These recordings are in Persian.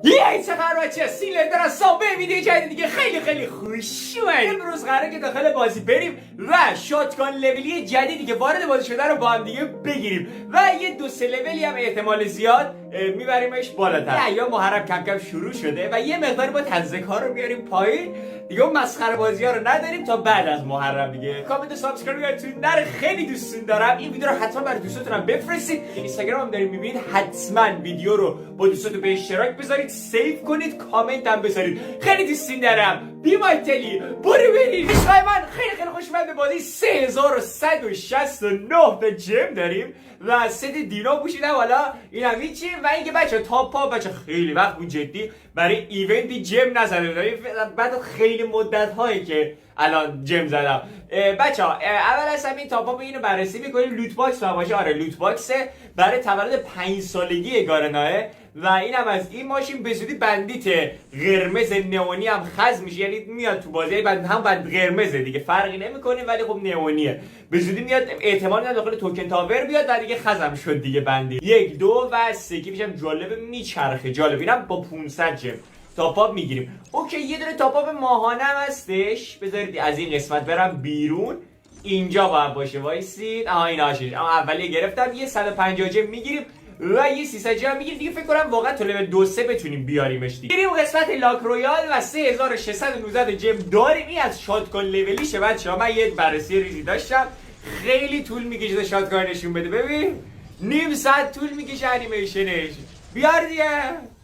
یه چه قرار بچه سیلندر از سام به ویدیو جدید دیگه خیلی خوش اومدید. امروز قراره که داخل بازی بریم و شاتگان لولی جدیدی که وارد بازی شده رو با هم دیگه بگیریم و یه 2-3 لولی هم احتمال زیاد میبریمش بالاتر. یا محرم کم کم شروع شده و یه مقداری با تزک ها رو بیاریم پایین دیگه. اون مسخره بازی ها رو نداریم تا بعد از محرم دیگه. کامنت و سابسکرایب یادتون نره، خیلی دوستتون دارم. این ویدیو رو حتما برای دوستاتونم بفرستید. اینستاگرام هم دارید میبینید، حتما ویدیو رو با دوستاتون به اشتراک بذارید، سیو کنید، کامنت هم بذارید. خیلی دوستتون دارم. بی مایتلی برو برید. عشقای من خیلی خوش اومد به بازی. 3169 تا جم داریم و ست دینا پوشیدم. حالا اینم هیچی. و اینکه بچه تاپا بچه خیلی وقت بود جدی برای ایونتی جم نزده بودم. بعد خیلی مدت هایی که الان جم زدم. بچه ها اول از همین تاپا اینو بررسی میکنیم. لوت باکس باشه. آره لوت باکسه برای تولد 5 سالگی گارناه و اینم از این ماشین به زودی بندیت قرمز نئونی هم خز میشه، یعنی میاد تو بازی هم بند قرمزه دیگه، فرقی نمیکنه ولی خب نئونیه. به زودی میاد، احتمال میاد داخل توکن تاور بیاد و دیگه خزم شد دیگه بندی. 1 2 و 3 که میشم جالب میچرخه. جالب اینم با 500 جم تاپاپ میگیریم. اوکی یه دونه تاپاپ ماهانه هم هستش. بذارید از این قسمت برم بیرون. اینجا باید باشه وایسید. این هاشش. اما اولی گرفتم. یه 150 جم میگیریم و یه 300 جم میگیریم دیگه. فکر کنم واقعا تو لول 2-3 بتونیم بیاریمش دیگه. میریم قسمت لاک رویال و 3619 جم داریم. این از شاتگان لولیشه بچه‌ها. من یه بررسی ریزی داشتم. خیلی طول میکشه شاتگان نشون بده. ببین نیم ساعت طول میکشه انیمیشنش. بیار دیگه.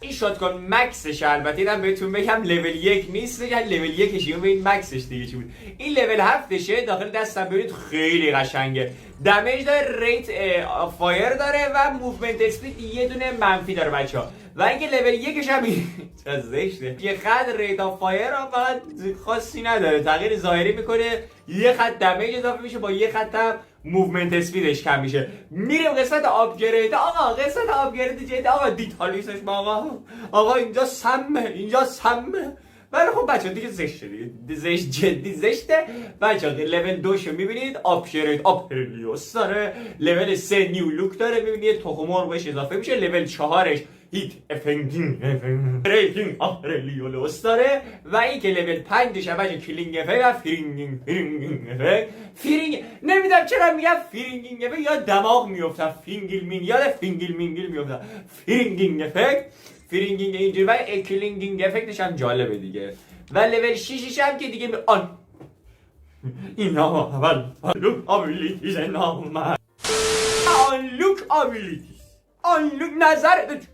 این شاتگان مکسش. البته اینم بهتون بگم لول 1 نیست، لول 1ش. اون این مکسش دیگه چی بود. این لول 7شه. داخل دستم ببینید خیلی قشنگه. دمیج داره، ریت فایر داره و موومنت اسپید یه دونه منفی داره بچه‌ها. و اینکه لول 1ش هم چه زشته. یه خط ریت آف فایر هم فقط خاصی نداره، تغییر ظاهری میکنه. یه خط دمیج اضافه میشه، با یه خط هم موومنت اسپیدش کم میشه. میریم قسمت آپگرید. آقا قسمت آپگرید جدید. آقا دیتالیسش آقا اینجا سمه. ولی خب بچه دیگه زشته دیگه. زشت جدی زشته بچه. لول 2 شو میبینید آپگرید آپریلیوس داره. لول 3 نیو لوک داره. میبینید تخمور بهش اضافه میشه. لول 4ش هیت افنگینگ آپریلیوس داره. و این که لول 5ش بچه کلینگ افکت و فرینگینگ فیرینگ. نمیدونم چرا میگم فرینگینگ افکت یا دماغ میافتم. فینگل میافتم. فرینگینگ افکت فرینگینگ اینجوری و کلینگینگ افکتش هم جالبه دیگه. و لول 6ش هم که دیگه اینا اول لوک ابیلیتیز لوک ابیلیتیز لوک نظرت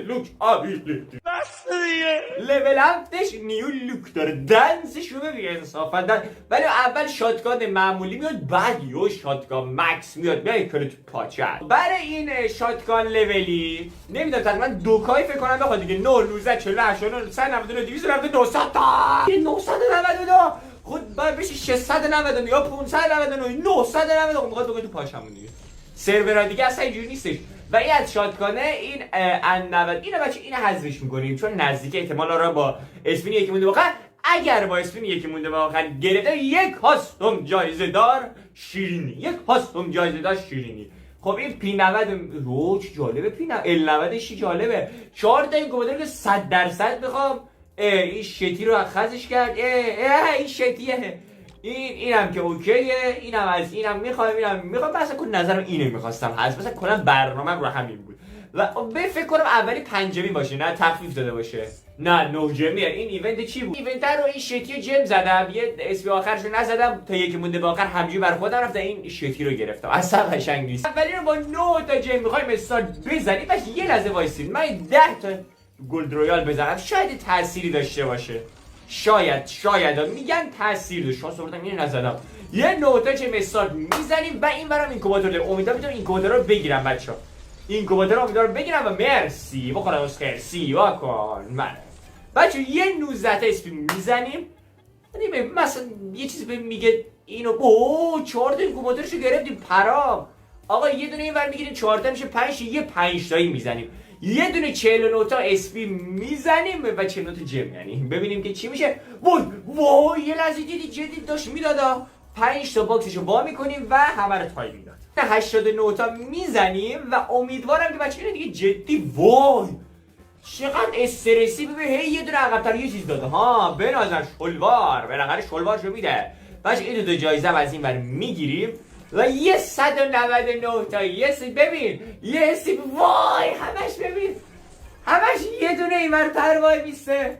لوک ابیلیتیز بس دیگه. لول 7ش نیو لوک داره. دنسش رو ببین انصافا. ولی اول شاتگان معمولی میاد، بعد یو شاتگان مکس میاد کنه تو پاچه. برای این شاتگان لولی نمیدونم تقریبا دوکای فکر کنم بخواد دیگه. 9 19 48 199 200 تا 999 خود باید بشه 699 یا 599 999 میخواد بگه تو پاشمون دیگه. سرورها دیگه اصلا اینجوری نیستش. و این از شاتگانه. این ان 90 اینو بچه اینو حذفش میکنیم چون نزدیک احتمال را با اسپین یکی مونده واقعا. اگر با اسپین یکی مونده واقعا گرفته یک هاستم جایزه دار شیرینی. خب این پی 90 روچ جالبه. پی 90 ش جالبه. 4 تا این گودر که 100% بخوام. این شتی رو خزش کرد. این شتیه. اینم که اوکیه. اینم از اینم میخوام. مثلا کل نظرم اینو میخواستم هست. مثلا کلا برنامه‌م رو همین بود. و فکر کنم اولی 5 جمی باشه، نه تخفیف داده باشه، نه 9 جمیه. این ایونت چی بود؟ ایونت رو این شتی جم زدم. یه اسم آخرشو نزدم تا یکی مونده به آخر همجوری بر خودم رفتم این شتی رو گرفتم. اصلا قشنگ نیست. اولی رو با 9 تا جم میخوایم استارت بزنیم. بس یه لحظه وایسید من 10 تا گلد رویال بزنم. شاید تأثیری داشته باشه. شاید میگن تاثیر داشت. شانس آوردم اینو نزدم. یه نوتا چه استارت میزنیم و این برام اینکوباتور داره. امیدوارم بتونم اینکوباتور رو بگیرم بچه‌ها. اینکوباتور رو امیدوارم بگیرم و مرسی. بخورم از خیر سیوا کن. من بچه‌ها یه 19 تا اسپین میزنیم. مثلا یه چیزی میگه اینو 4 تا اینکوباتورشو گرفتیم پرام. آقا یه دونه اینور میگیریم 4 تا میشه 5. یه 5 تایی میزنیم. یه دونه 49 تا اسپی میزنیم و 49 تا جم. یعنی ببینیم که چی میشه. وای یه لحظه دیدی جدید داشت میدادا. 5 تا باکسشو وا میکنیم و همه رو تای میداد. 89 تا میزنیم و امیدوارم که بچه‌ها دیگه جدی وای چقدر استرسی ببین هی یه دونه عقب‌تر یه چیز داده ها بنازن شلوار بالاخره شلوارشو میده باش این دو جایزه از این ور میگیریم و یه 199 تا ببین یه سی وای همش ببین همش یه دونه این ور تر وای میسته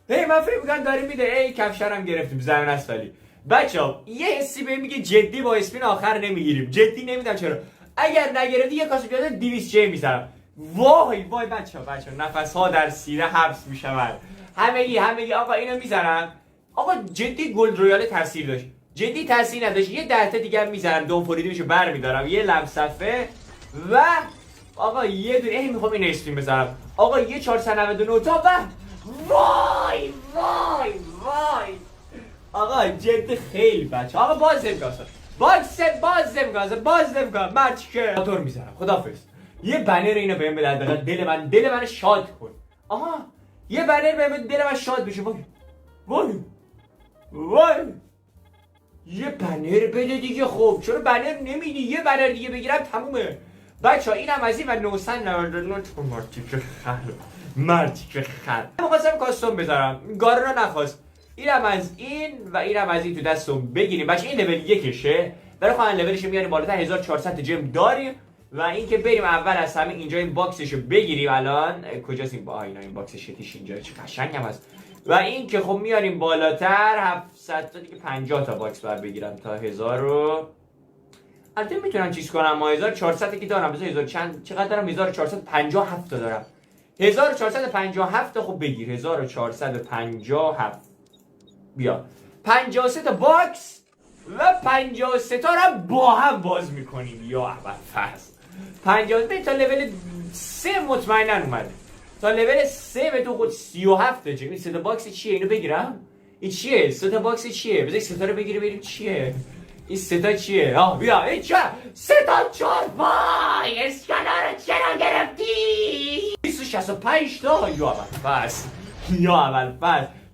هی من فکر میکنم داریم میده ای کفشرم گرفتیم زمین اسفلی بچه‌ها یه حسی به میگه جدی با اسپین آخر نمیگیریم جدی نمیدم چرا اگر نگرفتی یه کاسه پیاده 200 چه میذارم وای بچه‌ها نفس ها در سینه حبس میشن همگی آقا اینو میذارم آقا جدی گلد رویال تاثیر داشت جدی تاثیر نداشت یه 10 تا دیگه میذارم دوم فوریدی میشه برمیدارم یه لمصفه و آقا یه دونه میخوام این اسپین بذارم آقا یه 499 تا و وای آقا جدی خیلی بچه آقا باز نمیگم مرچ که موتور میذارم خدافظ یه بنر اینو بهم بده دل من شاد کن آها یه بنر بهم دل من شاد بشه وای یه بنر بده دیگه خب چرا بنر نمیدی یه بنر دیگه بگیرم تمومه بچه ها اینم از این و 999 تو مرتی که خر می‌خواستم کاستوم بذارم گارا نخواست اینم از این و اینم از این تو دستم بگیریم بچه این لول 1شه برای خواهن لولش میاریم بالاتر 1400 جم داریم و اینکه بریم اول از همه اینجا این باکسشو بگیریم الان کجاست این این باکس شتیش اینجا چه قشنگم هست و این که خب میاریم بالاتر 700 تا دیگه 50 تا باکس بر بگیرم تا 1000 رو البته میتونم چیز کنم ما 1400 که دارم بذار 1000 چقدر دارم 1457 تا دارم 1457 تا خب بگیر 1457 بیا 53 تا باکس و 53 تا رو با هم باز میکنیم یا اول فصل 53 تا لول 3 مطمئنا اومده تا لول 3 به تو خود 37 تا این 3 تا باکس چیه اینو بگیرم این چیه 3 تا باکس چیه بذار 3 تا رو بگیریم بریم چیه این 3 تا چیه بیا این چه 3 تا 4 وای اسکانر چرا گرفتی 265 تا یا اول فصل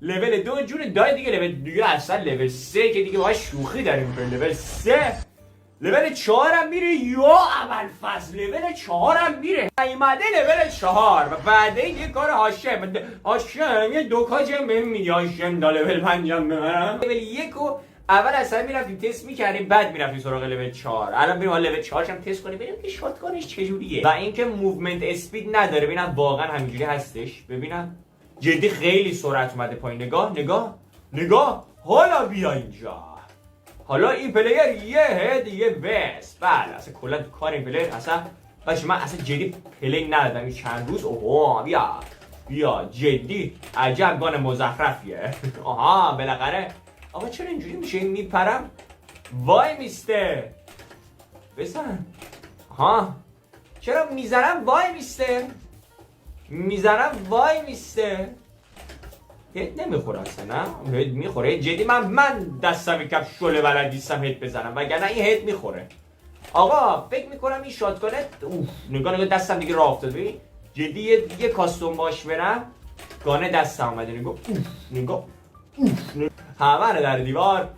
لول 2 جون دای دیگه لول دیگه اصلا لول 3 که دیگه باید شوخی داریم به لول 3 لول 4 هم میره یا اول فصل لول 4 هم میره ایمده لول 4 و بعد این یه کار هاشم یه دوکاجم بهم میدی هاشم دا لول 5 هم ببرم لول 1 رو اول اصلا میرفتیم تست میکردیم بعد میرفتیم سراغ لول 4 الان بریم لول 4 هم تست کنیم ببینیم که شاتگانش چجوریه و اینکه موومنت اسپید نداره ببینم واقعا همینجوری هستش ببینم جدی خیلی سرعت اومده پایین نگاه حالا بیا اینجا حالا این پلیر یه هد یه وست بله اصلا کلا کار این پلیر اصلا باشه من اصلا جدی پلی ندادم این چند روز اوه بیا جدی عجب گان مزخرفیه آها بالاخره آقا چرا اینجوری میشه میپرم وای میسته بسن چرا میزنم وای میسته هیت نمیخوره اصلا نه هیت میخوره جدی من دستم کپ شله بلد نیستم هیت بزنم وگرنه این هیت میخوره آقا فکر میکنم این شاتگانه نگاه دستم دیگه راه افتاد ببین جدی یه کاستوم باش برم گانه دستم اومده نگاه همه رو در دیوار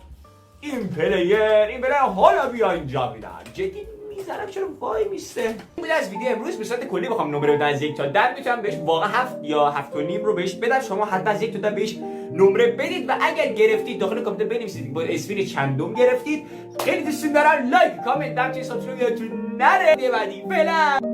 این پلیر حالا بیا اینجا میدن جدی میزنم چرا وای میسته بود از ویدیو امروز به صورت کلی بخوام نمره بدم از 1 تا 10 میتونم بهش واقعا 7 یا 7 و نیم رو بهش بدم شما حتما از 1 تا 10 بهش نمره بدید و اگر گرفتید داخل کامنت بنویسید با اسفین چندم گرفتید خیلی دوستون دارم لایک کامنت دم چه سابسکرایب یادتون نره بعدی فعلا